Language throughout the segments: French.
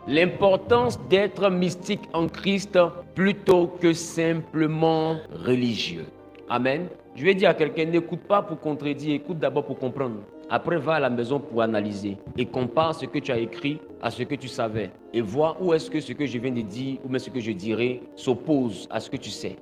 l'importance d'être mystique en Christ plutôt que simplement religieux. Amen. Je vais dire à quelqu'un, n'écoute pas pour contredire, écoute d'abord pour comprendre. Après, va à la maison pour analyser et compare ce que tu as écrit à ce que tu savais et vois où est-ce que ce que je viens de dire ou même ce que je dirai s'oppose à ce que tu sais.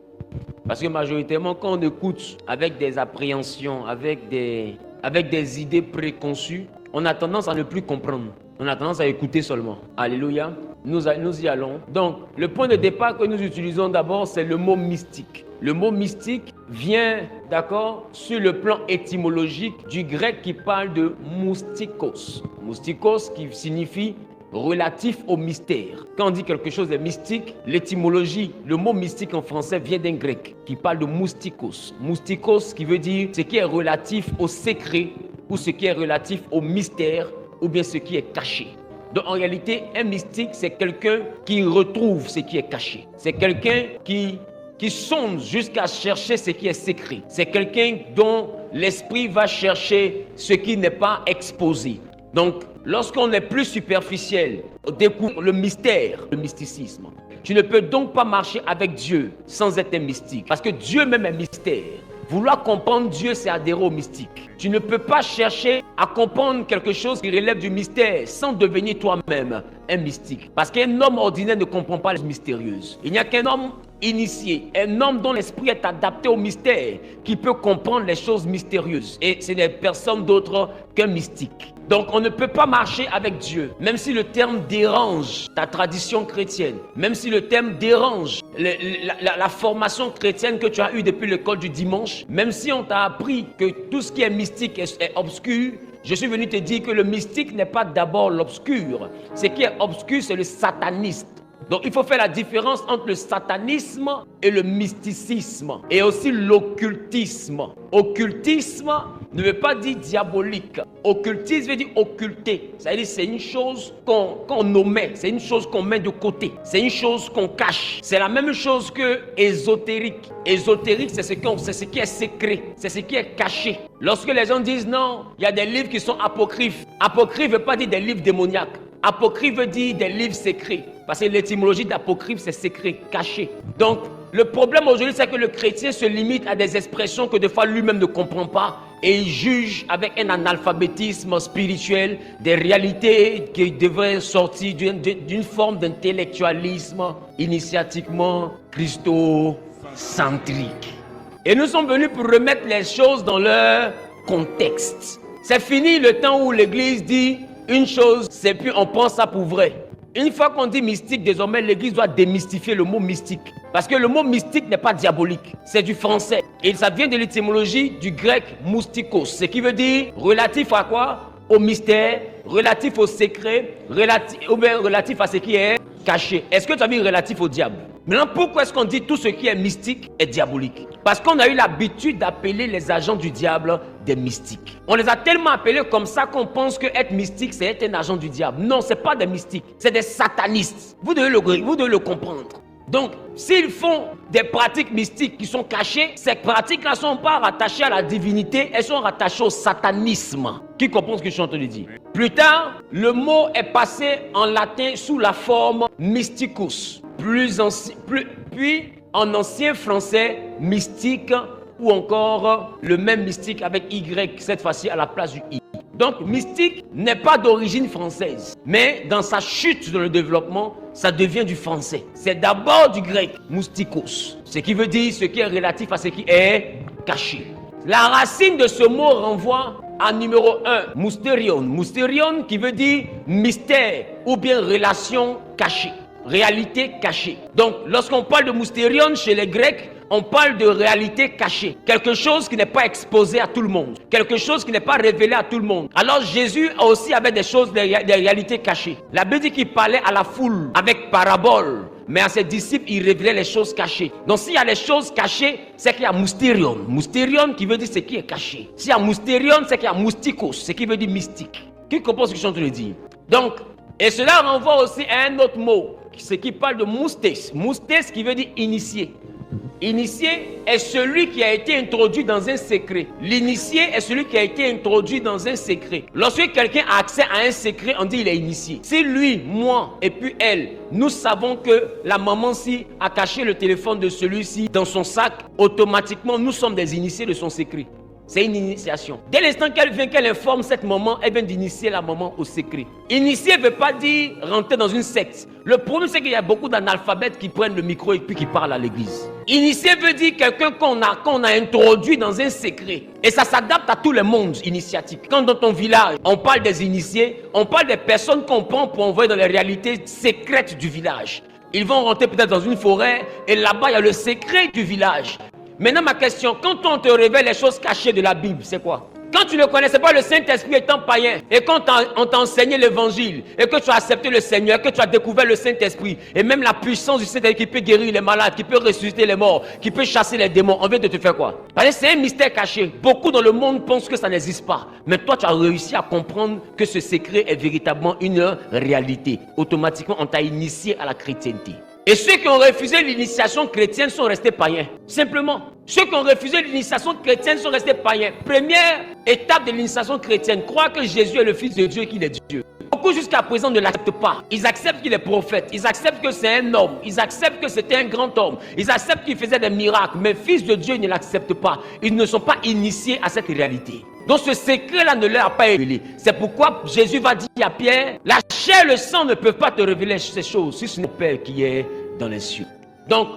Parce que majoritairement, quand on écoute avec des appréhensions, avec des idées préconçues, on a tendance à ne plus comprendre. On a tendance à écouter seulement. Alléluia. Nous y allons. Donc, le point de départ que nous utilisons d'abord, c'est le mot mystique. Le mot mystique vient, d'accord, sur le plan étymologique du grec qui parle de moustikos. Moustikos qui signifie relatif au mystère. Quand on dit quelque chose est mystique, l'étymologie, le mot mystique en français vient d'un grec qui parle de moustikos. Moustikos qui veut dire ce qui est relatif au secret ou ce qui est relatif au mystère ou bien ce qui est caché. Donc en réalité, un mystique, c'est quelqu'un qui retrouve ce qui est caché. C'est quelqu'un qui sonde jusqu'à chercher ce qui est secret. C'est quelqu'un dont l'esprit va chercher ce qui n'est pas exposé. Donc, lorsqu'on est plus superficiel, on découvre le mystère, le mysticisme. Tu ne peux donc pas marcher avec Dieu sans être un mystique. Parce que Dieu même est mystère. Vouloir comprendre Dieu, c'est adhérer au mystique. Tu ne peux pas chercher à comprendre quelque chose qui relève du mystère sans devenir toi-même un mystique. Parce qu'un homme ordinaire ne comprend pas les mystérieuses. Il n'y a qu'un homme initié, un homme dont l'esprit est adapté au mystère, qui peut comprendre les choses mystérieuses. Et ce n'est personne d'autre qu'un mystique. Donc on ne peut pas marcher avec Dieu, même si le terme dérange ta tradition chrétienne, même si le terme dérange la formation chrétienne que tu as eue depuis l'école du dimanche, même si on t'a appris que tout ce qui est mystique est obscur. Je suis venu te dire que le mystique n'est pas d'abord l'obscur. Ce qui est obscur, c'est le satanisme. Donc il faut faire la différence entre le satanisme et le mysticisme et aussi l'occultisme. Occultisme ne veut pas dire diabolique. Occultisme veut dire occulter. C'est-à-dire c'est une chose qu'on omet, c'est une chose qu'on met de côté, c'est une chose qu'on cache. C'est la même chose que ésotérique. Ésotérique, c'est ce qui est secret, c'est ce qui est caché. Lorsque les gens disent non, il y a des livres qui sont apocryphes. Apocryphe ne veut pas dire des livres démoniaques. Apocryphe veut dire des livres secrets. Parce que l'étymologie d'apocryphe, c'est secret, caché. Donc, le problème aujourd'hui, c'est que le chrétien se limite à des expressions que des fois lui-même ne comprend pas et il juge avec un analphabétisme spirituel des réalités qui devraient sortir d'une forme d'intellectualisme initiatiquement christocentrique. Et nous sommes venus pour remettre les choses dans leur contexte. C'est fini le temps où l'Église dit une chose, c'est puis on prend ça pour vrai. Une fois qu'on dit mystique, désormais, l'Église doit démystifier le mot mystique. Parce que le mot mystique n'est pas diabolique, c'est du français. Et ça vient de l'étymologie du grec moustikos, ce qui veut dire relatif à quoi? Au mystère, relatif au secret, relatif à ce qui est caché. Est-ce que tu as vu relatif au diable? Maintenant, pourquoi est-ce qu'on dit tout ce qui est mystique est diabolique? Parce qu'on a eu l'habitude d'appeler les agents du diable des mystiques. On les a tellement appelés comme ça qu'on pense que être mystique, c'est être un agent du diable. Non, ce n'est pas des mystiques, c'est des satanistes. Vous devez le comprendre. Donc, s'ils font des pratiques mystiques qui sont cachées, ces pratiques-là ne sont pas rattachées à la divinité, elles sont rattachées au satanisme. Qui comprend ce que je suis en train de dire? Plus tard, le mot est passé en latin sous la forme mysticus. Puis, en ancien français, mystique, ou encore le même mystique avec Y, cette fois-ci à la place du I. Donc, mystique n'est pas d'origine française, mais dans sa chute dans le développement, ça devient du français. C'est d'abord du grec, moustikos, ce qui veut dire ce qui est relatif à ce qui est caché. La racine de ce mot renvoie à numéro 1, mousterion. Mousterion qui veut dire mystère ou bien relation cachée, réalité cachée. Donc, lorsqu'on parle de mousterion chez les Grecs, on parle de réalité cachée. Quelque chose qui n'est pas exposé à tout le monde. Quelque chose qui n'est pas révélé à tout le monde. Alors Jésus aussi avait des choses, des réalités cachées. La Bible dit qu'il parlait à la foule avec parabole. Mais à ses disciples, il révélait les choses cachées. Donc s'il y a les choses cachées, c'est qu'il y a mousterion. Mousterion qui veut dire ce qui est caché. S'il y a mousterion, c'est qu'il y a moustikos, ce qui veut dire mystique. Qui comprend ce que je suis en train de dire? Donc, et cela renvoie aussi à un autre mot, ce qui parle de moustes. Moustes qui veut dire initié. Initié est celui qui a été introduit dans un secret. L'initié est celui qui a été introduit dans un secret. Lorsque quelqu'un a accès à un secret, on dit il est initié. Si lui, moi et puis elle, nous savons que la maman-ci a caché le téléphone de celui-ci dans son sac, automatiquement nous sommes des initiés de son secret. C'est une initiation. Dès l'instant qu'elle vient, qu'elle informe cette maman, elle vient d'initier la maman au secret. Initier ne veut pas dire rentrer dans une secte. Le problème, c'est qu'il y a beaucoup d'analphabètes qui prennent le micro et puis qui parlent à l'église. Initié veut dire quelqu'un qu'on a introduit dans un secret. Et ça s'adapte à tout le monde initiatique. Quand dans ton village, on parle des initiés, on parle des personnes qu'on prend pour envoyer dans les réalités secrètes du village. Ils vont rentrer peut-être dans une forêt et là-bas, il y a le secret du village. Maintenant, ma question, quand on te révèle les choses cachées de la Bible, c'est quoi? Quand tu ne connaissais pas le Saint-Esprit étant païen, et quand on t'a enseigné l'évangile, et que tu as accepté le Seigneur, que tu as découvert le Saint-Esprit, et même la puissance du Saint-Esprit qui peut guérir les malades, qui peut ressusciter les morts, qui peut chasser les démons, on vient de te faire quoi? Parce que c'est un mystère caché. Beaucoup dans le monde pensent que ça n'existe pas. Mais toi, tu as réussi à comprendre que ce secret est véritablement une réalité. Automatiquement, on t'a initié à la chrétienté. Et ceux qui ont refusé l'initiation chrétienne sont restés païens. Simplement. Ceux qui ont refusé l'initiation chrétienne sont restés païens. Première étape de l'initiation chrétienne, croire que Jésus est le Fils de Dieu et qu'il est Dieu. Beaucoup jusqu'à présent ne l'acceptent pas. Ils acceptent qu'il est prophète. Ils acceptent que c'est un homme. Ils acceptent que c'était un grand homme. Ils acceptent qu'il faisait des miracles. Mais Fils de Dieu, ils ne l'acceptent pas. Ils ne sont pas initiés à cette réalité. Donc ce secret-là ne leur a pas été révélé. C'est pourquoi Jésus va dire à Pierre, la chair et le sang ne peuvent pas te révéler ces choses, si ce n'est le Père qui est dans les cieux. Donc,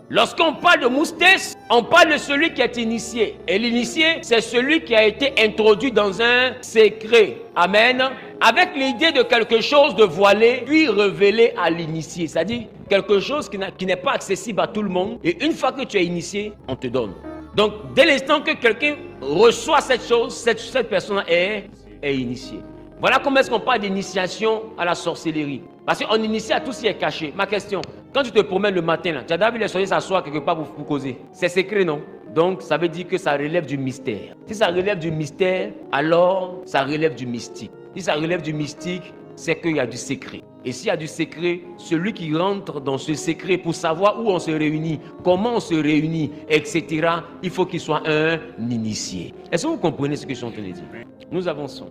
lorsqu'on parle de moustesse, on parle de celui qui est initié. Et l'initié, c'est celui qui a été introduit dans un secret. Amen. Avec l'idée de quelque chose de voilé, puis révélé à l'initié. C'est-à-dire quelque chose qui n'est pas accessible à tout le monde. Et une fois que tu es initié, on te donne. Donc, dès l'instant que quelqu'un reçoit cette chose, cette personne est initiée. Voilà comment est-ce qu'on parle d'initiation à la sorcellerie. Parce qu'on initie à tout ce qui est caché. Ma question, quand tu te promènes le matin, là, tu as d'abord vu les sorciers s'asseoir quelque part pour causer. C'est secret, non? Donc, ça veut dire que ça relève du mystère. Si ça relève du mystère, alors ça relève du mystique. Si ça relève du mystique, c'est qu'il y a du secret. Et s'il y a du secret, celui qui rentre dans ce secret pour savoir où on se réunit, comment on se réunit, etc., il faut qu'il soit un initié. Est-ce que vous comprenez ce que je suis en train de dire? Nous avançons.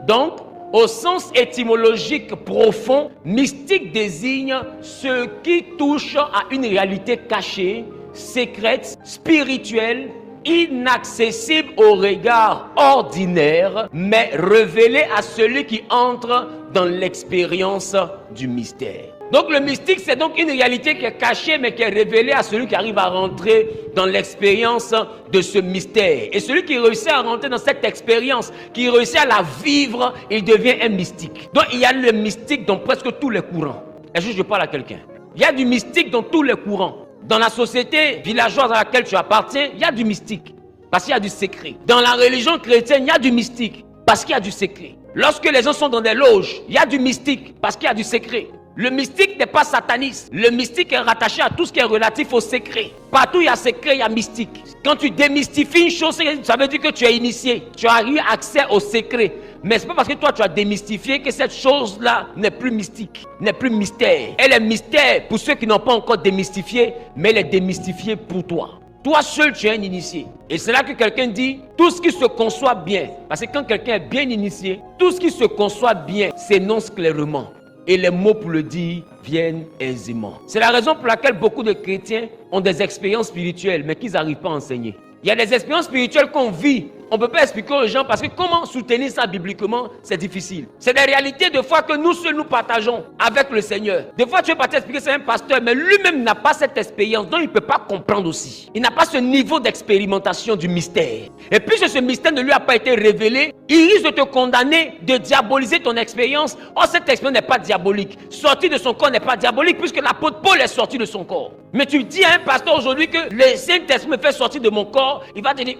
Donc, au sens étymologique profond, mystique désigne ce qui touche à une réalité cachée, secrète, spirituelle, inaccessible au regard ordinaire, mais révélé à celui qui entre dans l'expérience du mystère. Donc le mystique, c'est donc une réalité qui est cachée, mais qui est révélée à celui qui arrive à rentrer dans l'expérience de ce mystère. Et celui qui réussit à rentrer dans cette expérience, qui réussit à la vivre, il devient un mystique. Donc il y a le mystique dans presque tous les courants. Est-ce que je parle à quelqu'un? Il y a du mystique dans tous les courants. Dans la société villageoise à laquelle tu appartiens, il y a du mystique, parce qu'il y a du secret. Dans la religion chrétienne, il y a du mystique, parce qu'il y a du secret. Lorsque les gens sont dans des loges, il y a du mystique, parce qu'il y a du secret. Le mystique n'est pas sataniste. Le mystique est rattaché à tout ce qui est relatif au secret. Partout il y a secret, il y a mystique. Quand tu démystifies une chose, ça veut dire que tu es initié. Tu as eu accès au secret. Mais ce n'est pas parce que toi tu as démystifié que cette chose-là n'est plus mystique, n'est plus mystère. Elle est mystère pour ceux qui n'ont pas encore démystifié, mais elle est démystifiée pour toi. Toi seul, tu es un initié. Et c'est là que quelqu'un dit, tout ce qui se conçoit bien, parce que quand quelqu'un est bien initié, tout ce qui se conçoit bien s'énonce clairement. Et les mots pour le dire viennent aisément. C'est la raison pour laquelle beaucoup de chrétiens ont des expériences spirituelles, mais qu'ils n'arrivent pas à enseigner. Il y a des expériences spirituelles qu'on vit. On ne peut pas expliquer aux gens parce que comment soutenir ça bibliquement, c'est difficile. C'est des réalités de fois que nous seuls nous partageons avec le Seigneur. Des fois, tu veux partir expliquer c'est un pasteur, mais lui-même n'a pas cette expérience, donc il ne peut pas comprendre aussi. Il n'a pas ce niveau d'expérimentation du mystère. Et puisque ce mystère ne lui a pas été révélé, il risque de te condamner, de diaboliser ton expérience. Or, cette expérience n'est pas diabolique. Sortie de son corps n'est pas diabolique puisque l'apôtre Paul est sorti de son corps. Mais tu dis à un pasteur aujourd'hui que le Saint-Esprit me fait sortir de mon corps, il va te dire,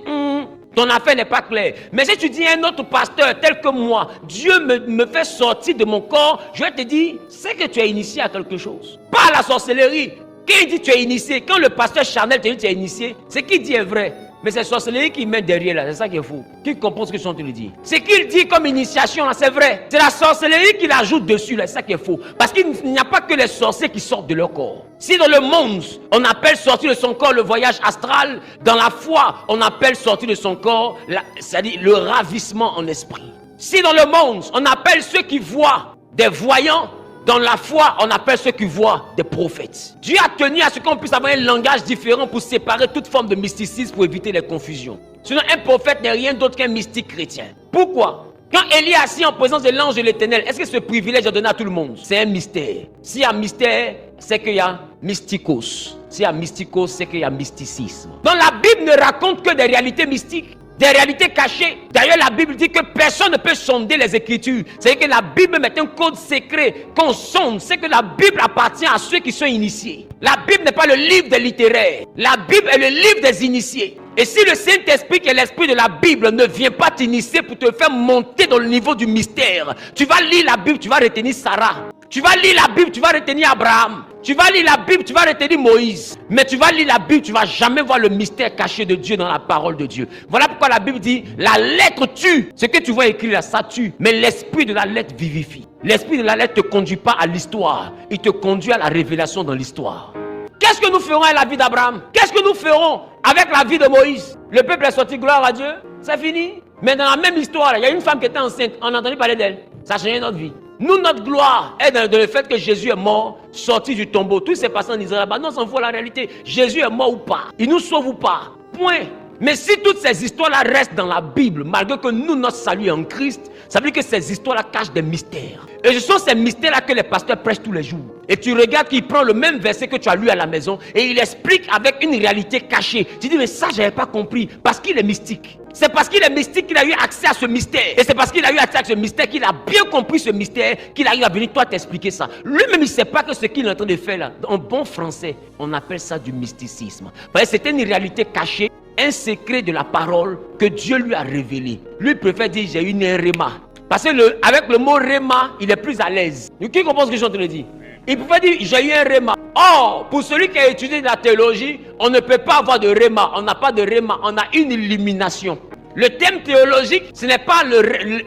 ton affaire n'est pas claire. Mais si tu dis à un autre pasteur tel que moi, Dieu me fait sortir de mon corps, je vais te dire, c'est que tu es initié à quelque chose. Pas à la sorcellerie. Qui dit tu es initié? Quand le pasteur charnel te dit tu es initié, ce qu'il dit est vrai. Mais c'est sorcellerie qui met derrière là, c'est ça qui est faux. Qui comprend ce que je suis en train de dire? Ce qu'il dit comme initiation là, c'est vrai. C'est la sorcellerie qu'il ajoute dessus là, c'est ça qui est faux. Parce qu'il n'y a pas que les sorciers qui sortent de leur corps. Si dans le monde, on appelle sortir de son corps le voyage astral, dans la foi, on appelle sortir de son corps, c'est-à-dire le ravissement en esprit. Si dans le monde, on appelle ceux qui voient des voyants, dans la foi, on appelle ceux qui voient des prophètes. Dieu a tenu à ce qu'on puisse avoir un langage différent pour séparer toute forme de mysticisme pour éviter les confusions. Sinon, un prophète n'est rien d'autre qu'un mystique chrétien. Pourquoi? Quand Élie est assis en présence de l'ange de l'Éternel, est-ce que ce privilège est donné à tout le monde? C'est un mystère. S'il y a mystère, c'est qu'il y a mystikos. S'il y a mystikos, c'est qu'il y a mysticisme. Donc la Bible ne raconte que des réalités mystiques, des réalités cachées. D'ailleurs, la Bible dit que personne ne peut sonder les Écritures. C'est-à-dire que la Bible met un code secret qu'on sonde. C'est que la Bible appartient à ceux qui sont initiés. La Bible n'est pas le livre des littéraires. La Bible est le livre des initiés. Et si le Saint-Esprit, qui est l'esprit de la Bible, ne vient pas t'initier pour te faire monter dans le niveau du mystère, tu vas lire la Bible, tu vas retenir Sarah. Tu vas lire la Bible, tu vas retenir Abraham. Tu vas lire la Bible, tu vas retenir Moïse. Mais tu vas lire la Bible, tu ne vas jamais voir le mystère caché de Dieu dans la parole de Dieu. Voilà pourquoi la Bible dit, la lettre tue. Ce que tu vois écrit là, ça tue. Mais l'esprit de la lettre vivifie. L'esprit de la lettre ne te conduit pas à l'histoire. Il te conduit à la révélation dans l'histoire. Qu'est-ce que nous ferons avec la vie d'Abraham? Qu'est-ce que nous ferons avec la vie de Moïse? Le peuple est sorti, gloire à Dieu. C'est fini. Mais dans la même histoire, il y a une femme qui était enceinte. On a entendu parler d'elle. Ça a changé notre vie. Nous, notre gloire est dans le fait que Jésus est mort, sorti du tombeau. Tout s'est passé en Israël. Bah, non, on s'en fout la réalité. Jésus est mort ou pas. Il nous sauve ou pas. Point. Mais si toutes ces histoires-là restent dans la Bible, malgré que nous, notre salut est en Christ, ça veut dire que ces histoires-là cachent des mystères. Et ce sont ces mystères-là que les pasteurs prêchent tous les jours. Et tu regardes qu'il prend le même verset que tu as lu à la maison et il explique avec une réalité cachée. Tu dis, mais ça, je n'avais pas compris. Parce qu'il est mystique. C'est parce qu'il est mystique qu'il a eu accès à ce mystère. Et c'est parce qu'il a eu accès à ce mystère qu'il a bien compris ce mystère, qu'il arrive à venir toi t'expliquer ça. Lui-même, il ne sait pas que ce qu'il est en train de faire là, en bon français, on appelle ça du mysticisme. Parce que c'était une réalité cachée, un secret de la parole que Dieu lui a révélé. Lui, il préfère dire, j'ai une réma. Parce que avec le mot réma, il est plus à l'aise. Qui comprend ce que je suis en train de dire? Il pouvait dire, j'ai eu un réma. Or, pour celui qui a étudié la théologie, on ne peut pas avoir de réma. On n'a pas de réma, on a une illumination. Le thème théologique, ce n'est pas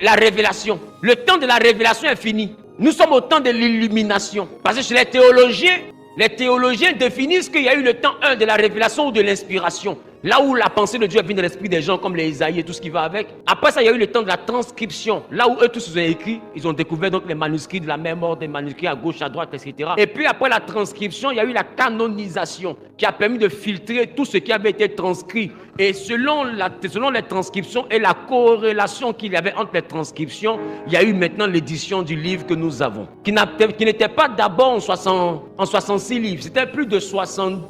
la révélation. Le temps de la révélation est fini. Nous sommes au temps de l'illumination. Parce que chez les théologiens définissent qu'il y a eu le temps 1 de la révélation ou de l'inspiration. Là où la pensée de Dieu vient dans l'esprit des gens, comme les Isaïe et tout ce qui va avec. Après ça, il y a eu le temps de la transcription. Là où eux tous ont écrit, ils ont découvert donc les manuscrits de la même ordre, des manuscrits à gauche, à droite, etc. Et puis après la transcription, il y a eu la canonisation qui a permis de filtrer tout ce qui avait été transcrit. Et selon les transcriptions et la corrélation qu'il y avait entre les transcriptions, il y a eu maintenant l'édition du livre que nous avons. Qui n'était pas d'abord en 66 livres, c'était plus de 60.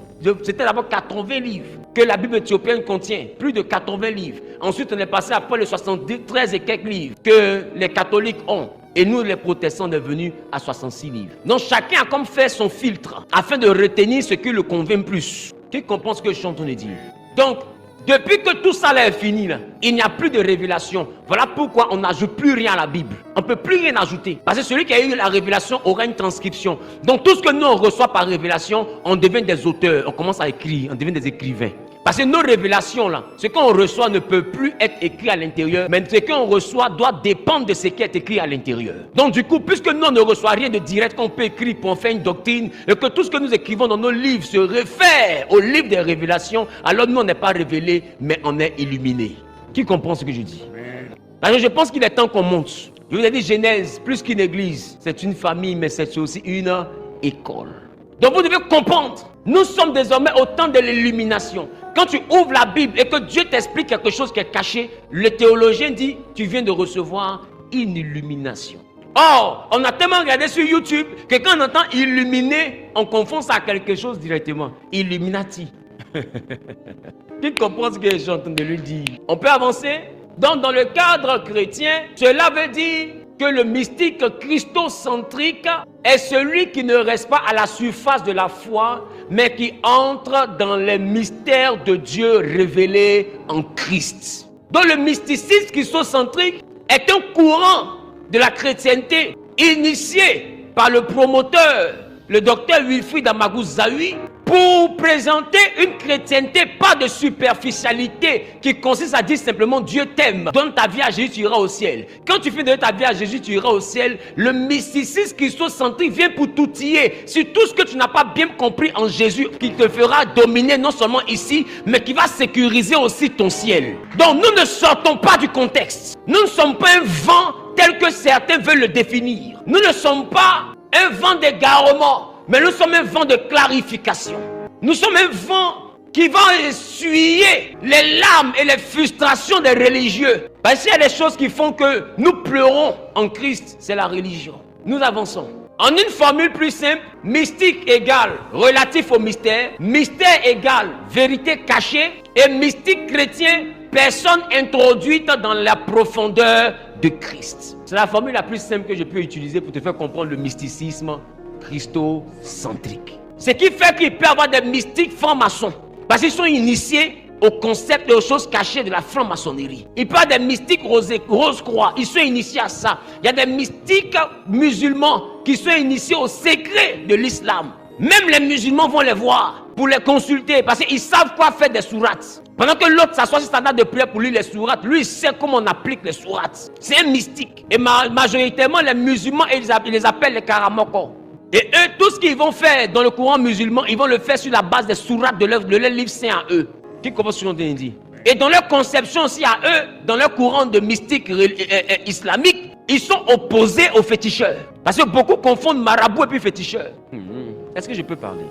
C'était d'abord 80 livres que la Bible éthiopienne contient, plus de 80 livres. Ensuite, on est passé après les 73 et quelques livres que les catholiques ont. Et nous, les protestants, on est venus à 66 livres. Donc, chacun a comme fait son filtre afin de retenir ce qui le convainc plus. Qui comprend ce que je suis en train de dire? Donc, depuis que tout ça là est fini, là, il n'y a plus de révélation. Voilà pourquoi on n'ajoute plus rien à la Bible. On ne peut plus rien ajouter. Parce que celui qui a eu la révélation aura une transcription. Donc tout ce que nous on reçoit par révélation, on devient des auteurs. On commence à écrire, on devient des écrivains. Parce que nos révélations là, ce qu'on reçoit ne peut plus être écrit à l'intérieur, mais ce qu'on reçoit doit dépendre de ce qui est écrit à l'intérieur. Donc du coup, puisque nous on ne reçoit rien de direct qu'on peut écrire pour en faire une doctrine, et que tout ce que nous écrivons dans nos livres se réfère au livre des révélations, alors nous on n'est pas révélés, mais on est illuminés. Qui comprend ce que je dis? Alors je pense qu'il est temps qu'on monte. Je vous ai dit, Genèse, plus qu'une église, c'est une famille, mais c'est aussi une école. Donc vous devez comprendre, nous sommes désormais au temps de l'illumination. Quand tu ouvres la Bible et que Dieu t'explique quelque chose qui est caché, le théologien dit, tu viens de recevoir une illumination. Or, on a tellement regardé sur YouTube que quand on entend illuminer, on confond ça à quelque chose directement. Illuminati. Qui comprend ce que je suis en train de lui dire? On peut avancer? Donc, dans le cadre chrétien, cela veut dire que le mystique christocentrique est celui qui ne reste pas à la surface de la foi, mais qui entre dans les mystères de Dieu révélés en Christ. Donc le mysticisme christocentrique est un courant de la chrétienté initié par le promoteur, le docteur Wilfried Amagouz Zawi, pour présenter une chrétienté, pas de superficialité qui consiste à dire simplement Dieu t'aime. Donne ta vie à Jésus, tu iras au ciel. Quand tu fais donner ta vie à Jésus, tu iras au ciel. Le mysticisme christocentrique vient pour t'outiller sur tout ce que tu n'as pas bien compris en Jésus, qui te fera dominer non seulement ici, mais qui va sécuriser aussi ton ciel. Donc nous ne sortons pas du contexte. Nous ne sommes pas un vent tel que certains veulent le définir. Nous ne sommes pas un vent d'égarement. Mais nous sommes un vent de clarification. Nous sommes un vent qui va essuyer les larmes et les frustrations des religieux. Parce qu'il y a des choses qui font que nous pleurons en Christ, c'est la religion. Nous avançons. En une formule plus simple, mystique égale relatif au mystère, mystère égale vérité cachée, et mystique chrétien, personne introduite dans la profondeur de Christ. C'est la formule la plus simple que je peux utiliser pour te faire comprendre le mysticisme christocentrique. Ce qui fait qu'il peut y avoir des mystiques francs-maçons, parce qu'ils sont initiés au concept et aux choses cachées de la franc-maçonnerie. Il peut y avoir des mystiques rose-croix, ils sont initiés à ça. Il y a des mystiques musulmans qui sont initiés au secret de l'islam. Même les musulmans vont les voir pour les consulter, parce qu'ils savent quoi faire des sourates. Pendant que l'autre s'assoit sur sa table de prière pour lire les sourates, lui il sait comment on applique les sourates. C'est un mystique. Et majoritairement les musulmans, ils les appellent les karamoko. Et eux, tout ce qu'ils vont faire dans le courant musulman, ils vont le faire sur la base des sourates de leur livre saint à eux. Qui commence sur le dit. Et dans leur conception aussi à eux, dans leur courant de mystique islamique, ils sont opposés aux féticheurs. Parce que beaucoup confondent marabout et puis féticheur. Est-ce que je peux parler?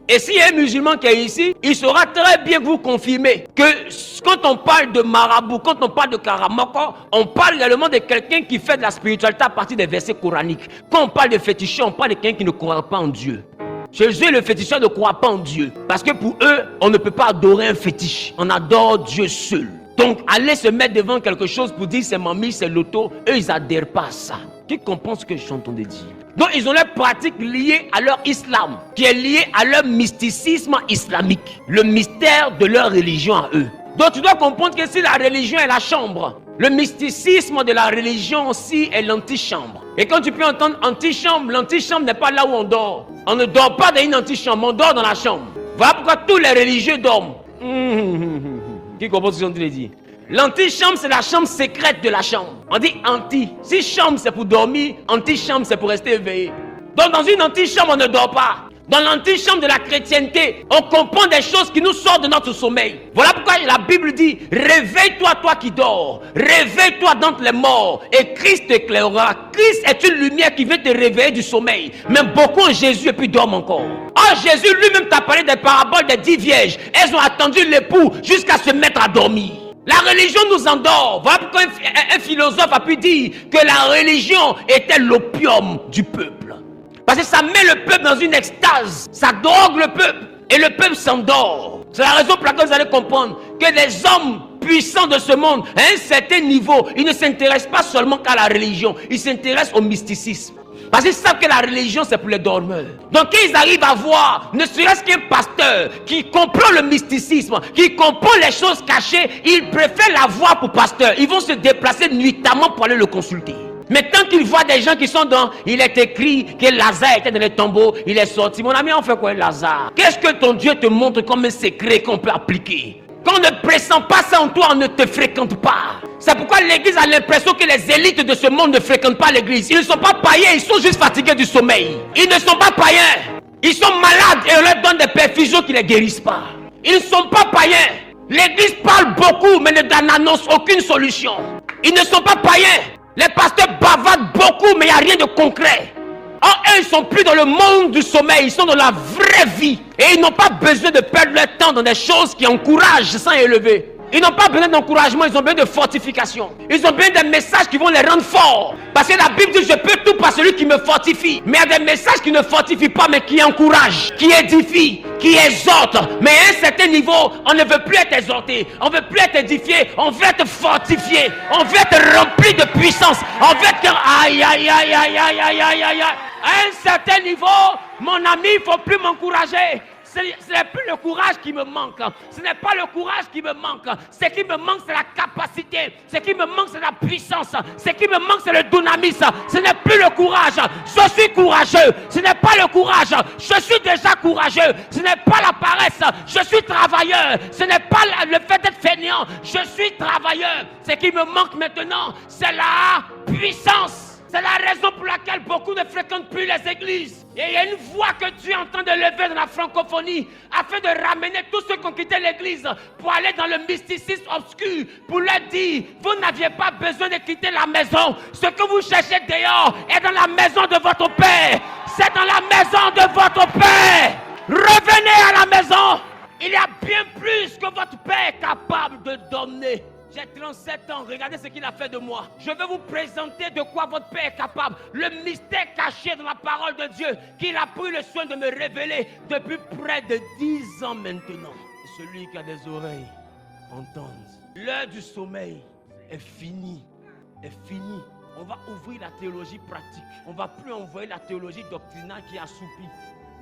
Et s'il y a un musulman qui est ici, il saura très bien vous confirmer que quand on parle de marabout, quand on parle de karamoko, on parle également de quelqu'un qui fait de la spiritualité à partir des versets coraniques. Quand on parle de féticheur, on parle de quelqu'un qui ne croit pas en Dieu. Chez eux, le féticheur ne croit pas en Dieu. Parce que pour eux, on ne peut pas adorer un fétiche. On adore Dieu seul. Donc, aller se mettre devant quelque chose pour dire c'est mamie, c'est l'auto, eux, ils n'adhèrent pas à ça. Qui comprend ce que je suis en train de dire? Donc, ils ont leurs pratiques liées à leur islam, qui est lié à leur mysticisme islamique, le mystère de leur religion à eux. Donc, tu dois comprendre que si la religion est la chambre, le mysticisme de la religion aussi est l'antichambre. Et quand tu peux entendre antichambre, l'antichambre n'est pas là où on dort. On ne dort pas dans une antichambre, on dort dans la chambre. Voilà pourquoi tous les religieux dorment. Qui comprend ce que je dis? L'antichambre, c'est la chambre secrète de la chambre. On dit anti. Si chambre, c'est pour dormir, antichambre, c'est pour rester éveillé. Donc, dans une antichambre, on ne dort pas. Dans l'antichambre de la chrétienté, on comprend des choses qui nous sortent de notre sommeil. Voilà pourquoi la Bible dit, réveille-toi, toi qui dors. Réveille-toi d'entre les morts et Christ t'éclairera. Christ est une lumière qui vient te réveiller du sommeil. Mais beaucoup en Jésus et puis dorment encore. Oh, Jésus lui-même t'a parlé des paraboles des 10 vierges. Elles ont attendu l'époux jusqu'à se mettre à dormir. La religion nous endort. Voilà pourquoi un philosophe a pu dire que la religion était l'opium du peuple. Parce que ça met le peuple dans une extase. Ça drogue le peuple. Et le peuple s'endort. C'est la raison pour laquelle vous allez comprendre que les hommes puissants de ce monde, à un certain niveau, ils ne s'intéressent pas seulement qu'à la religion. Ils s'intéressent au mysticisme. Parce qu'ils savent que la religion, c'est pour les dormeurs. Donc, quand ils arrivent à voir, ne serait-ce qu'un pasteur qui comprend le mysticisme, qui comprend les choses cachées, ils préfèrent la voir pour pasteur. Ils vont se déplacer nuitamment pour aller le consulter. Mais tant qu'ils voient des gens qui sont dans, il est écrit que Lazare était dans les tombeaux, il est sorti. Mon ami, on fait quoi Lazare? Qu'est-ce que ton Dieu te montre comme un secret qu'on peut appliquer? Quand on ne pressent pas ça en toi, on ne te fréquente pas. C'est pourquoi l'église a l'impression que les élites de ce monde ne fréquentent pas l'église. Ils ne sont pas païens, ils sont juste fatigués du sommeil. Ils ne sont pas païens. Ils sont malades et on leur donne des perfusions qui ne les guérissent pas. Ils ne sont pas païens. L'église parle beaucoup mais n'annonce aucune solution. Ils ne sont pas païens. Les pasteurs bavardent beaucoup mais il n'y a rien de concret. Or, eux, ils ne sont plus dans le monde du sommeil, ils sont dans la vraie vie. Et ils n'ont pas besoin de perdre leur temps dans des choses qui encouragent sans élever. Ils n'ont pas besoin d'encouragement, ils ont besoin de fortification. Ils ont besoin des messages qui vont les rendre forts. Parce que la Bible dit, je peux tout par celui qui me fortifie. Mais il y a des messages qui ne fortifient pas, mais qui encouragent, qui édifient, qui exhortent. Mais à un certain niveau, on ne veut plus être exhorté, on ne veut plus être édifié, on veut être fortifié, on veut être rempli de puissance, on veut être... Aïe, aïe, aïe, aïe, aïe, aïe, aïe, aïe, aïe. À un certain niveau, mon ami, il ne faut plus m'encourager. Ce n'est plus le courage qui me manque. Ce n'est pas le courage qui me manque. Ce qui me manque, c'est la capacité. Ce qui me manque, c'est la puissance. Ce qui me manque, c'est le dynamisme. Ce n'est plus le courage. Je suis courageux. Ce n'est pas le courage. Je suis déjà courageux. Ce n'est pas la paresse. Je suis travailleur. Ce n'est pas le fait d'être fainéant. Je suis travailleur. Ce qui me manque maintenant, c'est la puissance. C'est la raison pour laquelle beaucoup ne fréquentent plus les églises. Et il y a une voix que Dieu est en train de lever dans la francophonie afin de ramener tous ceux qui ont quitté l'église pour aller dans le mysticisme obscur, pour leur dire, vous n'aviez pas besoin de quitter la maison. Ce que vous cherchez dehors est dans la maison de votre Père. C'est dans la maison de votre Père. Revenez à la maison. Il y a bien plus que votre Père est capable de donner. J'ai 37 ans, regardez ce qu'il a fait de moi. Je vais vous présenter de quoi votre Père est capable. Le mystère caché dans la parole de Dieu qu'il a pris le soin de me révéler depuis près de 10 ans maintenant. Celui qui a des oreilles, entende. L'heure du sommeil est finie. On va ouvrir la théologie pratique. On ne va plus envoyer la théologie doctrinale qui est assouplie.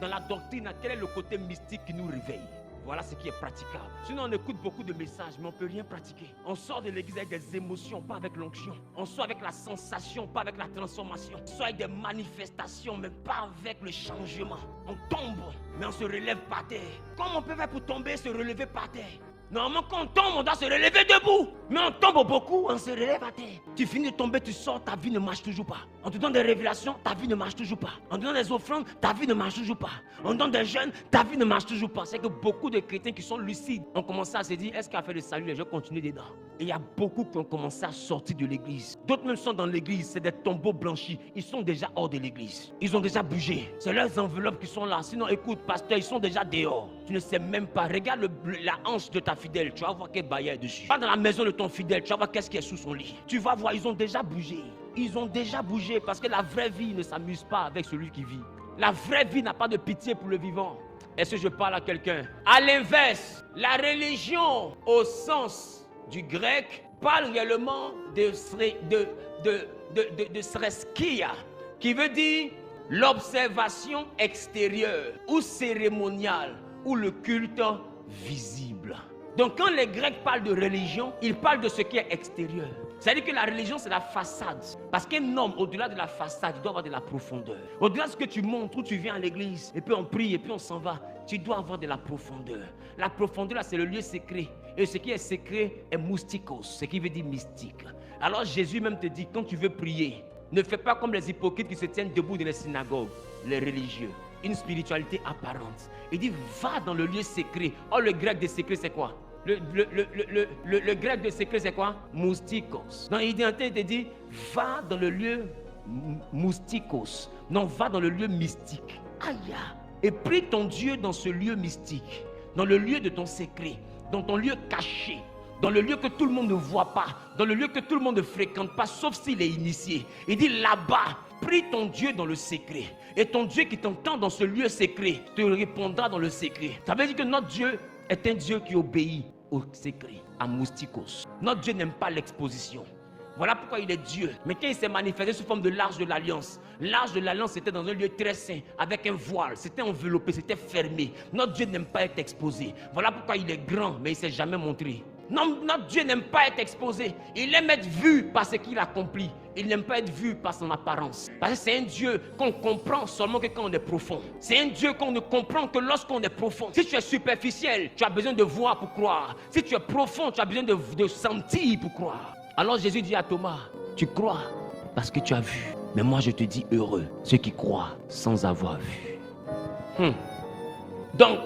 Dans la doctrine, quel est le côté mystique qui nous réveille? Voilà ce qui est praticable. Sinon, on écoute beaucoup de messages, mais on ne peut rien pratiquer. On sort de l'église avec des émotions, pas avec l'onction. On sort avec la sensation, pas avec la transformation. On sort avec des manifestations, mais pas avec le changement. On tombe, mais on se relève par terre. Comment on peut faire pour tomber et se relever par terre? Normalement, quand on tombe, on doit se relever debout. Mais on tombe beaucoup, on se relève à terre. Tu finis de tomber, tu sors, ta vie ne marche toujours pas. On te donne des révélations, ta vie ne marche toujours pas. On te donne des offrandes, ta vie ne marche toujours pas. On te donne des jeûnes, ta vie ne marche toujours pas. C'est que beaucoup de chrétiens qui sont lucides ont commencé à se dire, est-ce qu'à faire le salut, je vais continuer dedans? Et il y a beaucoup qui ont commencé à sortir de l'église. D'autres même sont dans l'église, c'est des tombeaux blanchis. Ils sont déjà hors de l'église. Ils ont déjà bougé. C'est leurs enveloppes qui sont là. Sinon, écoute, pasteur, ils sont déjà dehors. Tu ne sais même pas. Regarde la hanche de ta fidèle. Tu vas voir quel baillet est dessus. Va dans la maison de ton fidèle. Tu vas voir qu'est-ce qui est sous son lit. Tu vas voir, ils ont déjà bougé. Ils ont déjà bougé parce que la vraie vie ne s'amuse pas avec celui qui vit. La vraie vie n'a pas de pitié pour le vivant. Est-ce que je parle à quelqu'un? À l'inverse, la religion au sens du grec parle réellement de sreskia, qui veut dire l'observation extérieure ou cérémoniale ou le culte visible. Donc quand les Grecs parlent de religion, ils parlent de ce qui est extérieur. C'est-à-dire que la religion, c'est la façade. Parce qu'un homme, au-delà de la façade, il doit avoir de la profondeur. Au-delà de ce que tu montres, où tu viens à l'église, et puis on prie, et puis on s'en va, tu dois avoir de la profondeur. La profondeur, là, c'est le lieu secret. Et ce qui est secret est moustikos, ce qui veut dire mystique. Alors Jésus même te dit, quand tu veux prier, ne fais pas comme les hypocrites qui se tiennent debout dans les synagogues, les religieux. Une spiritualité apparente. Il dit, va dans le lieu secret. Or, le grec de secret, c'est quoi? Le grec de secret, c'est quoi? Moustikos. Dans l'identité, il te dit, va dans le lieu moustikos. Non, va dans le lieu mystique. Aïe! Et prie ton Dieu dans ce lieu mystique, dans le lieu de ton secret, dans ton lieu caché, dans le lieu que tout le monde ne voit pas, dans le lieu que tout le monde ne fréquente pas, sauf s'il est initié. Il dit là-bas, prie ton Dieu dans le secret. Et ton Dieu qui t'entend dans ce lieu secret te répondra dans le secret. Ça veut dire que notre Dieu est un Dieu qui obéit au secret, à moustikos. Notre Dieu n'aime pas l'exposition. Voilà pourquoi il est Dieu. Mais quand il s'est manifesté sous forme de l'arche de l'alliance, l'arche de l'alliance c'était dans un lieu très saint, avec un voile, c'était enveloppé, c'était fermé. Notre Dieu n'aime pas être exposé. Voilà pourquoi il est grand, mais il ne s'est jamais montré. Non, notre Dieu n'aime pas être exposé. Il aime être vu par ce qu'il accomplit. Il n'aime pas être vu par son apparence. Parce que c'est un Dieu qu'on comprend seulement que quand on est profond. C'est un Dieu qu'on ne comprend que lorsqu'on est profond. Si tu es superficiel, tu as besoin de voir pour croire. Si tu es profond, tu as besoin de sentir pour croire. Alors Jésus dit à Thomas, tu crois parce que tu as vu. Mais moi je te dis heureux, ceux qui croient sans avoir vu. Donc,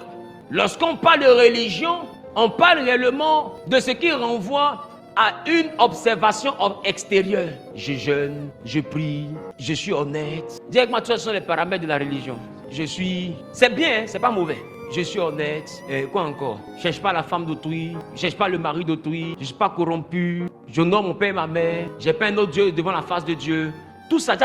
lorsqu'on parle de religion, on parle réellement de ce qui renvoie à une observation extérieure. Je jeûne, je prie, je suis honnête. Dis avec moi, ce sont les paramètres de la religion. C'est bien, c'est pas mauvais. Je suis honnête. Quoi encore? Je ne cherche pas la femme d'autrui. Je ne cherche pas le mari d'autrui. Je ne suis pas corrompu. J'honore mon père et ma mère. Je n'ai pas un autre Dieu devant la face de Dieu. Tout ça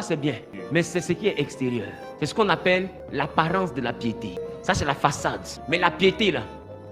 c'est bien. Mais c'est ce qui est extérieur. C'est ce qu'on appelle l'apparence de la piété. Ça, c'est la façade. Mais la piété, là,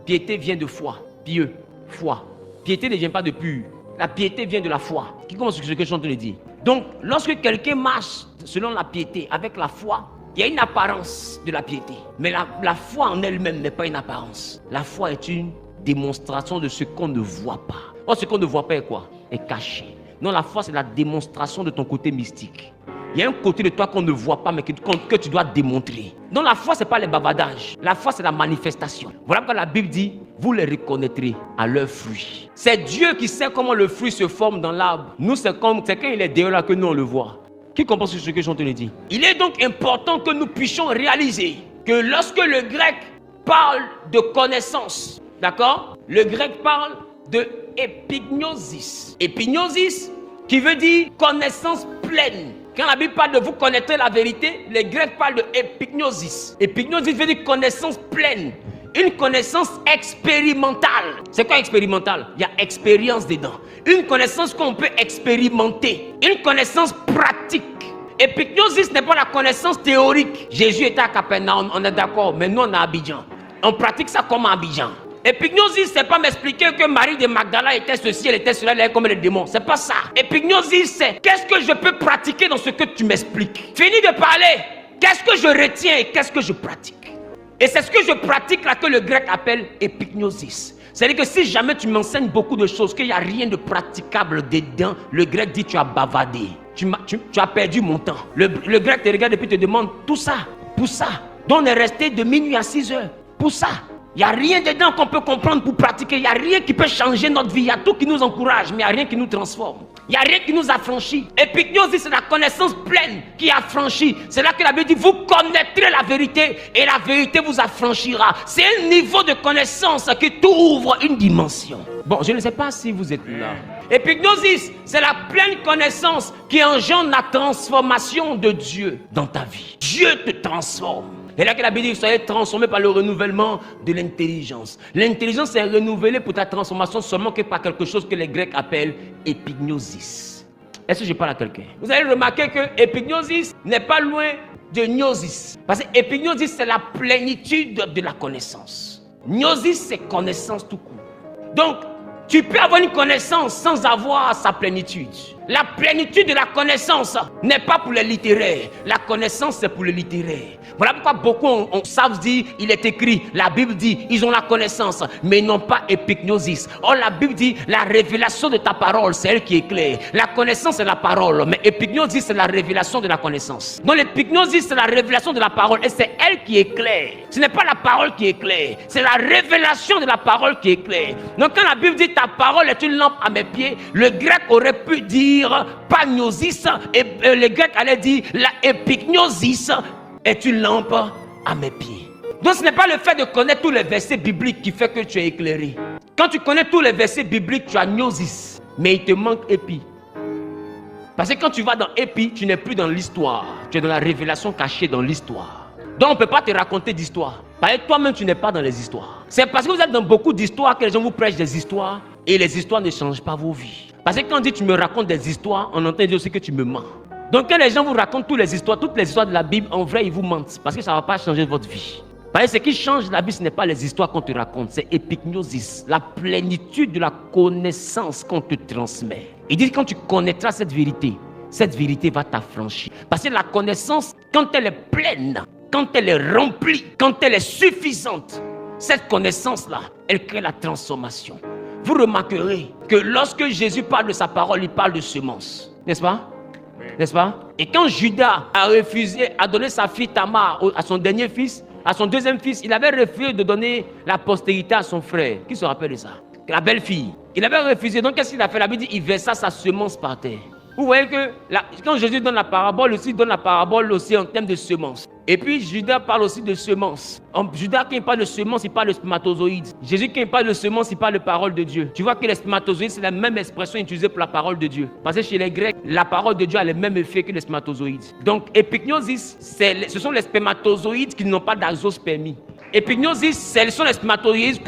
piété vient de foi. Pieux, foi. Piété ne vient pas de pur. La piété vient de la foi. Qui commence ce que je suis en train de dire. Donc, lorsque quelqu'un marche selon la piété, avec la foi, Il y a une apparence de la piété. Mais la foi en elle-même n'est pas une apparence. La foi est une démonstration de ce qu'on ne voit pas. Or, ce qu'on ne voit pas est quoi? Est caché. Non, la foi, c'est la démonstration de ton côté mystique. Il y a un côté de toi qu'on ne voit pas, mais que tu dois démontrer. Donc la foi, ce n'est pas les bavardages. La foi, c'est la manifestation. Voilà pourquoi la Bible dit, vous les reconnaîtrez à leurs fruits. C'est Dieu qui sait comment le fruit se forme dans l'arbre. Nous, c'est quand il est dehors là que nous, on le voit. Qui comprend ce que je te le dis? Il est donc important que nous puissions réaliser que lorsque le grec parle de connaissance, d'accord? Le grec parle de épignosis. Épignosis qui veut dire connaissance pleine. Quand la Bible parle de vous connaîtrez la vérité, les Grecs parlent de épignosis. Épignosis veut dire connaissance pleine. Une connaissance expérimentale. C'est quoi expérimentale? Il y a expérience dedans. Une connaissance qu'on peut expérimenter. Une connaissance pratique. Épignosis n'est pas la connaissance théorique. Jésus était à Capernaum, on est d'accord, mais nous on est à Abidjan. On pratique ça comme à Abidjan. Épignosis, c'est pas m'expliquer que Marie de Magdala était ceci, elle était cela, elle est comme les démons. C'est pas ça. Épignosis, c'est qu'est-ce que je peux pratiquer dans ce que tu m'expliques. Fini de parler. Qu'est-ce que je retiens et qu'est-ce que je pratique. Et c'est ce que je pratique là que le grec appelle épignosis. C'est-à-dire que si jamais tu m'enseignes beaucoup de choses, qu'il n'y a rien de praticable dedans, le grec dit tu as bavardé. Tu as perdu mon temps. Le grec te regarde et puis te demande tout ça, pour ça. Donc on est resté de minuit à 6 heures. Pour ça. Il n'y a rien dedans qu'on peut comprendre pour pratiquer. Il n'y a rien qui peut changer notre vie. Il y a tout qui nous encourage, mais il n'y a rien qui nous transforme. Il n'y a rien qui nous affranchit. Épignosis, c'est la connaissance pleine qui affranchit. C'est là que la Bible dit, vous connaîtrez la vérité et la vérité vous affranchira. C'est un niveau de connaissance qui t'ouvre une dimension. Bon, je ne sais pas si vous êtes là. Épignosis, c'est la pleine connaissance qui engendre la transformation de Dieu dans ta vie. Dieu te transforme. Et là que la Bible dit, soyez transformés par le renouvellement de l'intelligence. L'intelligence est renouvelée pour ta transformation seulement que par quelque chose que les Grecs appellent épignosis. Est-ce que je parle à quelqu'un? Vous allez remarquer que épignosis n'est pas loin de gnosis. Parce que épignosis, c'est la plénitude de la connaissance. Gnosis, c'est connaissance tout court. Donc, tu peux avoir une connaissance sans avoir sa plénitude. La plénitude de la connaissance n'est pas pour les littéraires. La connaissance, c'est pour les littéraires. Voilà pourquoi beaucoup on savent dire, il est écrit, la Bible dit, ils ont la connaissance, mais ils n'ont pas épignosis. Or, la Bible dit, la révélation de ta parole, c'est elle qui éclaire. La connaissance, c'est la parole, mais épignosis, c'est la révélation de la connaissance. Donc, l'épignosis, c'est la révélation de la parole, et c'est elle qui éclaire. Ce n'est pas la parole qui éclaire, c'est la révélation de la parole qui éclaire. Donc, quand la Bible dit, ta parole est une lampe à mes pieds, le grec aurait pu dire pas gnosis, et le grec allait dire la épignosis est une lampe à mes pieds. Donc ce n'est pas le fait de connaître tous les versets bibliques qui fait que tu es éclairé. Quand tu connais tous les versets bibliques, tu as gnosis, mais il te manque épi. Parce que quand tu vas dans épi, tu n'es plus dans l'histoire, tu es dans la révélation cachée dans l'histoire. Donc on ne peut pas te raconter d'histoire. Parce que toi-même tu n'es pas dans les histoires. C'est parce que vous êtes dans beaucoup d'histoires que les gens vous prêchent des histoires et les histoires ne changent pas vos vies. Parce que quand on dit tu me racontes des histoires, on entend dire aussi que tu me mens. Donc quand les gens vous racontent toutes les histoires de la Bible, en vrai ils vous mentent parce que ça ne va pas changer votre vie. Parce que ce qui change la Bible, ce n'est pas les histoires qu'on te raconte, c'est épignosis, la plénitude de la connaissance qu'on te transmet. Il dit que quand tu connaîtras cette vérité va t'affranchir. Parce que la connaissance, quand elle est pleine, quand elle est remplie, quand elle est suffisante, cette connaissance-là, elle crée la transformation. Vous remarquerez que lorsque Jésus parle de sa parole, il parle de semences. N'est-ce pas? N'est-ce pas? Et quand Judas a refusé, a donné sa fille Tamar à son dernier fils, à son deuxième fils, il avait refusé de donner la postérité à son frère. Qui se rappelle de ça? La belle-fille. Il avait refusé. Donc qu'est-ce qu'il a fait? La Bible dit, il versa sa semence par terre. Vous voyez que quand Jésus donne la parabole aussi, il donne la parabole aussi en termes de semences. Et puis Judas parle aussi de semences. Judas, quand il parle de semences, il parle de spermatozoïdes. Jésus, quand il parle de semences, il parle de parole de Dieu. Tu vois que les spermatozoïdes, c'est la même expression utilisée pour la parole de Dieu. Parce que chez les Grecs, la parole de Dieu a le même effet que les spermatozoïdes. Donc, épignosis, ce sont les spermatozoïdes qui n'ont pas d'azoospermie. Épignosis, ce sont les spermatozoïdes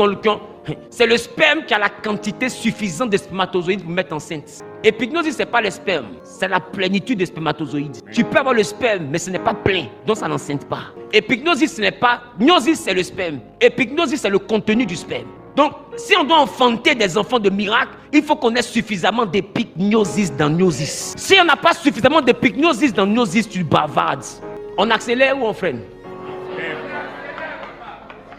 c'est le sperme qui a la quantité suffisante de spermatozoïdes pour mettre enceinte. Épignosis, ce n'est pas le sperme, c'est la plénitude des spermatozoïdes. Tu peux avoir le sperme, mais ce n'est pas plein, donc ça n'enceinte pas. Épignosis, ce n'est pas... Gnosis, c'est le sperme. Épignosis, c'est le contenu du sperme. Donc, si on doit enfanter des enfants de miracle, il faut qu'on ait suffisamment d'épignosis dans gnosis. Si on n'a pas suffisamment d'épignosis dans gnosis, tu bavardes. On accélère ou on freine?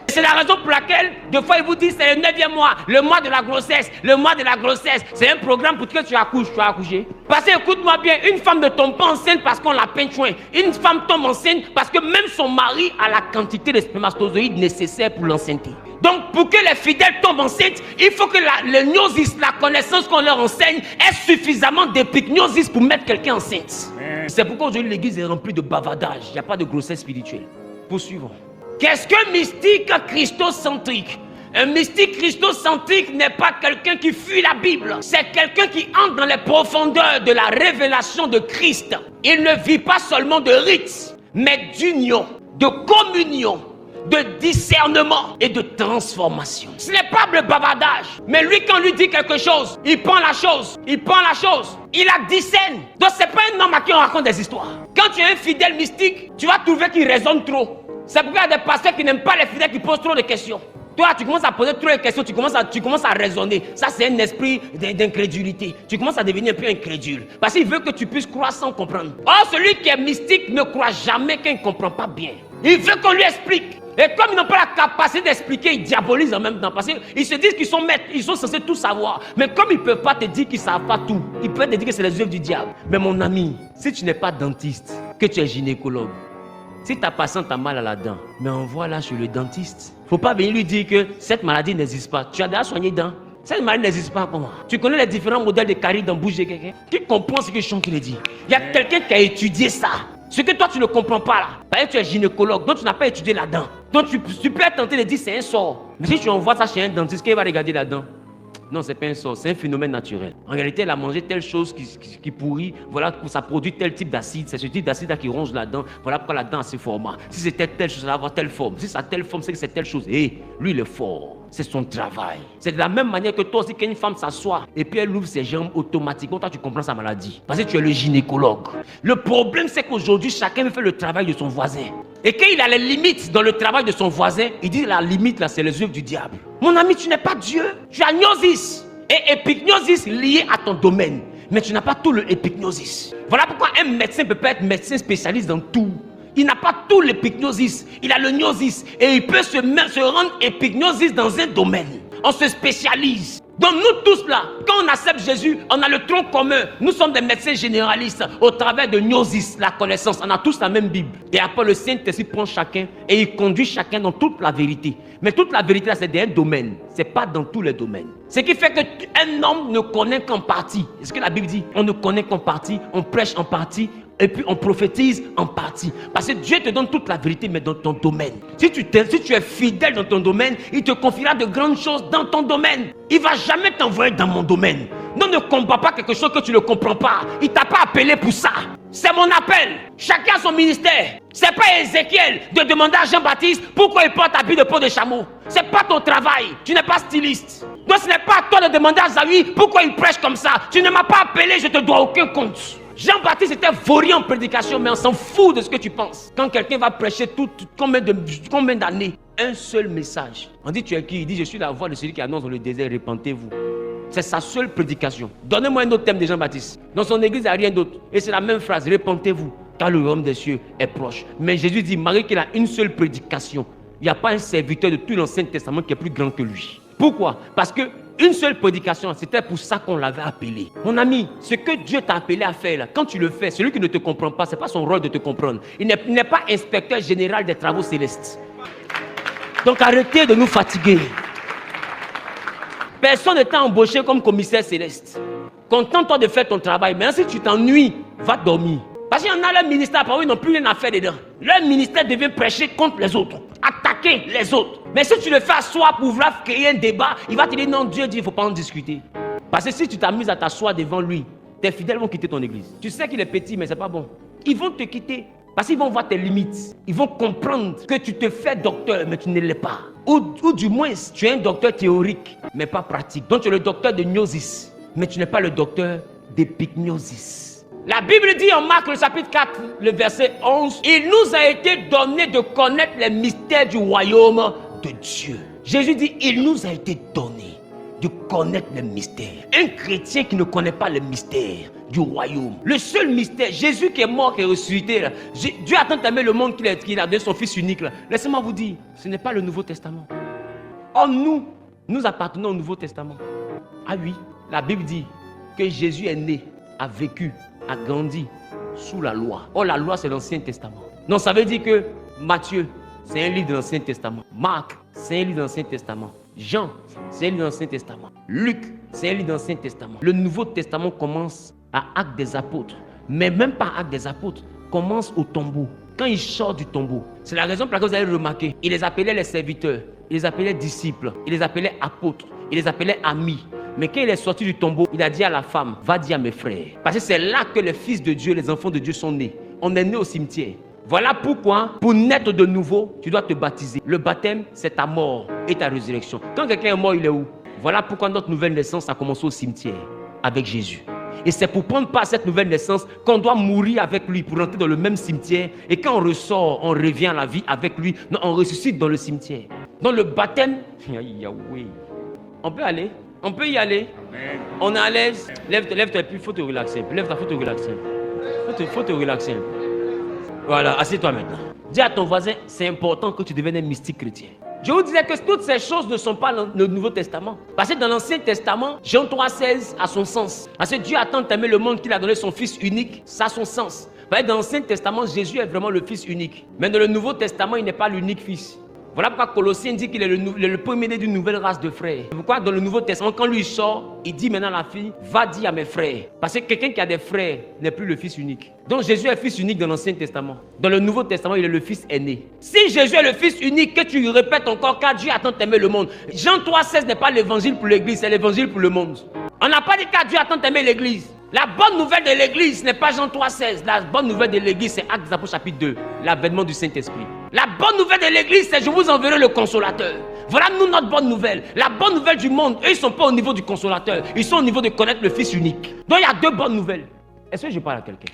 C'est la raison pour laquelle, des fois, ils vous disent c'est le 9e mois, le mois de la grossesse, le mois de la grossesse. C'est un programme pour que tu accouches, tu vas accoucher. Parce que, écoute-moi bien, une femme ne tombe pas enceinte parce qu'on l'a peintuin. Une femme tombe enceinte parce que même son mari a la quantité de spermatozoïdes nécessaire pour l'enceinte. Donc, pour que les fidèles tombent enceintes, il faut que le gnosis, la connaissance qu'on leur enseigne, ait suffisamment d'épignosis pour mettre quelqu'un enceinte. C'est pourquoi aujourd'hui l'église est remplie de bavardage. Il n'y a pas de grossesse spirituelle. Poursuivons. Qu'est-ce qu'un mystique christocentrique? Un mystique christocentrique n'est pas quelqu'un qui fuit la Bible. C'est quelqu'un qui entre dans les profondeurs de la révélation de Christ. Il ne vit pas seulement de rites, mais d'union, de communion, de discernement et de transformation. Ce n'est pas le bavardage. Mais lui, quand on lui dit quelque chose, il prend la chose, il la discerne. Donc c'est pas un homme à qui on raconte des histoires. Quand tu es un fidèle mystique, tu vas trouver qu'il raisonne trop. C'est pourquoi il y a des pasteurs qui n'aiment pas les fidèles qui posent trop de questions. Toi, tu commences à poser trop de questions, tu commences à raisonner. Ça, c'est un esprit d'incrédulité. Tu commences à devenir un peu incrédule. Parce qu'il veut que tu puisses croire sans comprendre. Or, celui qui est mystique ne croit jamais qu'il ne comprend pas bien. Il veut qu'on lui explique. Et comme ils n'ont pas la capacité d'expliquer, ils diabolisent en même temps. Parce qu'ils se disent qu'ils sont maîtres, ils sont censés tout savoir. Mais comme ils ne peuvent pas te dire qu'ils ne savent pas tout, ils peuvent te dire que c'est les œuvres du diable. Mais mon ami, si tu n'es pas dentiste, que tu es gynécologue, si ta patiente a mal à la dent, mais envoie-la chez le dentiste. Faut pas venir lui dire que cette maladie n'existe pas. Tu as déjà soigné dents. Cette maladie n'existe pas comment? Tu connais les différents modèles de caries dans la bouche de quelqu'un? Qui comprend ce que je suis en train de dire? Il y a quelqu'un qui a étudié ça. Ce que toi tu ne comprends pas là. Parce que tu es gynécologue, donc tu n'as pas étudié la dent. Donc tu peux tenter de dire c'est un sort. Mais si tu envoies ça chez un dentiste, qui va regarder la dent? Non, c'est pas un sort, c'est un phénomène naturel. En réalité, elle a mangé telle chose qui pourrit, voilà, ça produit tel type d'acide. C'est ce type d'acide-là qui ronge la dent. Voilà pourquoi la dent a ce format. Si c'était telle chose, ça va avoir telle forme. Si ça a telle forme, c'est que c'est telle chose. Et lui, il est fort. C'est son travail. C'est de la même manière que toi aussi, quand une femme s'assoit et puis elle ouvre ses jambes automatiquement, toi, tu comprends sa maladie. Parce que tu es le gynécologue. Le problème, c'est qu'aujourd'hui, chacun veut faire le travail de son voisin. Et quand il a les limites dans le travail de son voisin, il dit la limite là, c'est les œuvres du diable. Mon ami, tu n'es pas Dieu. Tu as gnosis. Et épignosis lié à ton domaine. Mais tu n'as pas tout le épignosis. Voilà pourquoi un médecin ne peut pas être médecin spécialiste dans tout. Il n'a pas tout l'épignosis. Il a le gnosis. Et il peut se rendre épignosis dans un domaine. On se spécialise. Donc nous tous là, quand on accepte Jésus, on a le tronc commun. Nous sommes des médecins généralistes au travers de gnosis, la connaissance. On a tous la même Bible. Et après le Saint-Esprit prend chacun et il conduit chacun dans toute la vérité. Mais toute la vérité là, c'est dans un domaine. C'est pas dans tous les domaines. Ce qui fait qu'un homme ne connaît qu'en partie. C'est ce que la Bible dit. On ne connaît qu'en partie, on prêche en partie. Et puis on prophétise en partie. Parce que Dieu te donne toute la vérité, mais dans ton domaine. Si tu es fidèle dans ton domaine, il te confiera de grandes choses dans ton domaine. Il ne va jamais t'envoyer dans mon domaine. Non, ne combat pas quelque chose que tu ne comprends pas. Il ne t'a pas appelé pour ça. C'est mon appel. Chacun a son ministère. Ce n'est pas Ézéchiel de demander à Jean-Baptiste pourquoi il porte habit de peau de chameau. Ce n'est pas ton travail. Tu n'es pas styliste. Donc ce n'est pas à toi de demander à Zawi pourquoi il prêche comme ça. Tu ne m'as pas appelé, je ne te dois aucun compte. Jean-Baptiste était vaurien en prédication, mais on s'en fout de ce que tu penses. Quand quelqu'un va prêcher combien d'années, un seul message. On dit tu es qui? Il dit je suis la voix de celui qui annonce dans le désert, répentez-vous. C'est sa seule prédication. Donnez-moi un autre thème de Jean-Baptiste. Dans son église, il n'y a rien d'autre. Et c'est la même phrase, répentez-vous, car le royaume des cieux est proche. Mais Jésus dit, malgré qu'il a une seule prédication, il n'y a pas un serviteur de tout l'Ancien Testament qui est plus grand que lui. Pourquoi? Parce que une seule prédication, c'était pour ça qu'on l'avait appelé. Mon ami, ce que Dieu t'a appelé à faire, là, quand tu le fais, celui qui ne te comprend pas, ce n'est pas son rôle de te comprendre. Il n'est pas inspecteur général des travaux célestes. Donc arrêtez de nous fatiguer. Personne ne t'a embauché comme commissaire céleste. Contente-toi de faire ton travail. Maintenant, si tu t'ennuies, va dormir. Parce qu'il y en a leur ministère, par où ils n'ont plus rien à faire dedans. Leur ministère devient prêcher contre les autres, attaquer les autres. Mais si tu le fais asseoir pour vouloir créer un débat, il va te dire non, Dieu dit, il ne faut pas en discuter. Parce que si tu t'amuses à t'asseoir devant lui, tes fidèles vont quitter ton église. Tu sais qu'il est petit, mais ce n'est pas bon. Ils vont te quitter. Parce qu'ils vont voir tes limites. Ils vont comprendre que tu te fais docteur, mais tu ne l'es pas. Ou du moins, tu es un docteur théorique, mais pas pratique. Donc tu es le docteur de gnosis, mais tu n'es pas le docteur d'épignosis. La Bible dit en Marc le chapitre 4, le verset 11, « Il nous a été donné de connaître les mystères du royaume de Dieu. » Jésus dit, « Il nous a été donné. » de connaître les mystères. Un chrétien qui ne connaît pas les mystères du royaume. Le seul mystère, Jésus qui est mort, qui est ressuscité. Là. Dieu a tant aimé le monde qu'il a donné son Fils unique. Laissez-moi vous dire, ce n'est pas le Nouveau Testament. Or nous appartenons au Nouveau Testament. Ah oui, la Bible dit que Jésus est né, a vécu, a grandi sous la loi. Or la loi c'est l'Ancien Testament. Donc ça veut dire que Matthieu, c'est un livre de l'Ancien Testament. Marc, c'est un livre de l'Ancien Testament. Jean, c'est un livre de l'Ancien Testament. Luc, c'est un livre de l'Ancien Testament. Le Nouveau Testament commence à Actes des Apôtres. Mais même pas Actes des Apôtres, commence au tombeau. Quand il sort du tombeau, c'est la raison pour laquelle vous allez remarquer, il les appelait les serviteurs, il les appelait disciples, il les appelait apôtres, il les appelait amis. Mais quand il est sorti du tombeau, il a dit à la femme, va dire à mes frères. Parce que c'est là que les fils de Dieu, les enfants de Dieu sont nés. On est né au cimetière. Voilà pourquoi, pour naître de nouveau, tu dois te baptiser. Le baptême, c'est ta mort et ta résurrection. Quand quelqu'un est mort, il est où? Voilà pourquoi notre nouvelle naissance a commencé au cimetière, avec Jésus. Et c'est pour prendre part à cette nouvelle naissance qu'on doit mourir avec lui, pour rentrer dans le même cimetière. Et quand on ressort, on revient à la vie avec lui. Non, on ressuscite dans le cimetière. Dans le baptême, on peut aller. On peut y aller. On est à l'aise. Lève-toi, puis il faut te relaxer. Lève-toi, il faut te relaxer. Faut te relaxer. Voilà, assieds-toi maintenant. Dis à ton voisin, c'est important que tu deviennes un mystique chrétien. Je vous disais que toutes ces choses ne sont pas dans le Nouveau Testament. Parce que dans l'Ancien Testament, Jean 3,16 a son sens. Parce que Dieu a tant aimé le monde qu'il a donné son Fils unique, ça a son sens. Parce que dans l'Ancien Testament, Jésus est vraiment le Fils unique. Mais dans le Nouveau Testament, il n'est pas l'unique Fils. Voilà pourquoi Colossiens dit qu'il est le premier-né d'une nouvelle race de frères. Pourquoi dans le Nouveau Testament, quand lui sort, il dit maintenant à la fille, va dire à mes frères. Parce que quelqu'un qui a des frères n'est plus le Fils unique. Donc Jésus est Fils unique dans l'Ancien Testament. Dans le Nouveau Testament, il est le Fils aîné. Si Jésus est le Fils unique, que tu répètes encore, car Dieu a tant aimé le monde. Jean 3,16 n'est pas l'évangile pour l'église, c'est l'évangile pour le monde. On n'a pas dit car Dieu a tant aimé l'église. La bonne nouvelle de l'église n'est pas Jean 3,16. La bonne nouvelle de l'église, c'est Actes des Apôtres chapitre 2, l'avènement du Saint-Esprit. La bonne nouvelle de l'église, c'est je vous enverrai le consolateur. Voilà nous notre bonne nouvelle. La bonne nouvelle du monde, eux ils ne sont pas au niveau du consolateur. Ils sont au niveau de connaître le Fils unique. Donc il y a deux bonnes nouvelles. Est-ce que je parle à quelqu'un?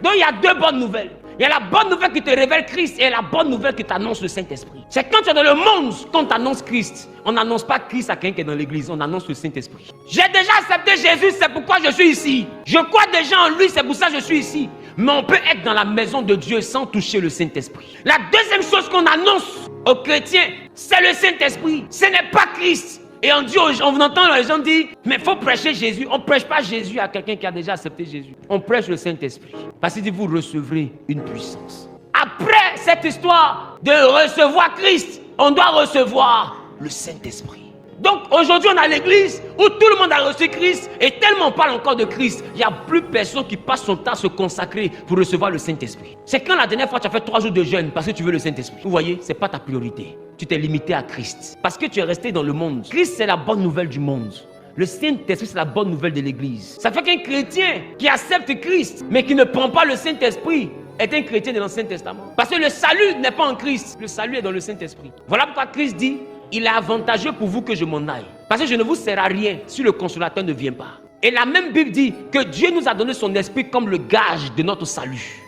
Donc il y a deux bonnes nouvelles. Il y a la bonne nouvelle qui te révèle Christ et la bonne nouvelle qui t'annonce le Saint-Esprit. C'est quand tu es dans le monde qu'on t'annonce Christ. On n'annonce pas Christ à quelqu'un qui est dans l'église, on annonce le Saint-Esprit. J'ai déjà accepté Jésus, c'est pourquoi je suis ici. Je crois déjà en lui, c'est pour ça que je suis ici. Mais on peut être dans la maison de Dieu sans toucher le Saint-Esprit. La deuxième chose qu'on annonce aux chrétiens, c'est le Saint-Esprit. Ce n'est pas Christ. Et on dit, on entend les gens dire, mais il faut prêcher Jésus. On ne prêche pas Jésus à quelqu'un qui a déjà accepté Jésus. On prêche le Saint-Esprit. Parce qu'il dit, vous recevrez une puissance. Après cette histoire de recevoir Christ, on doit recevoir le Saint-Esprit. Donc aujourd'hui, on a l'église où tout le monde a reçu Christ. Et tellement on parle encore de Christ, il n'y a plus personne qui passe son temps à se consacrer pour recevoir le Saint-Esprit. C'est quand la dernière fois tu as fait 3 jours de jeûne parce que tu veux le Saint-Esprit. Vous voyez, ce n'est pas ta priorité. Tu t'es limité à Christ. Parce que tu es resté dans le monde. Christ, c'est la bonne nouvelle du monde. Le Saint-Esprit, c'est la bonne nouvelle de l'église. Ça fait qu'un chrétien qui accepte Christ, mais qui ne prend pas le Saint-Esprit, est un chrétien de l'Ancien Testament. Parce que le salut n'est pas en Christ. Le salut est dans le Saint-Esprit. Voilà pourquoi Christ dit, il est avantageux pour vous que je m'en aille. Parce que je ne vous sers à rien si le consolateur ne vient pas. Et la même Bible dit que Dieu nous a donné son esprit comme le gage de notre salut.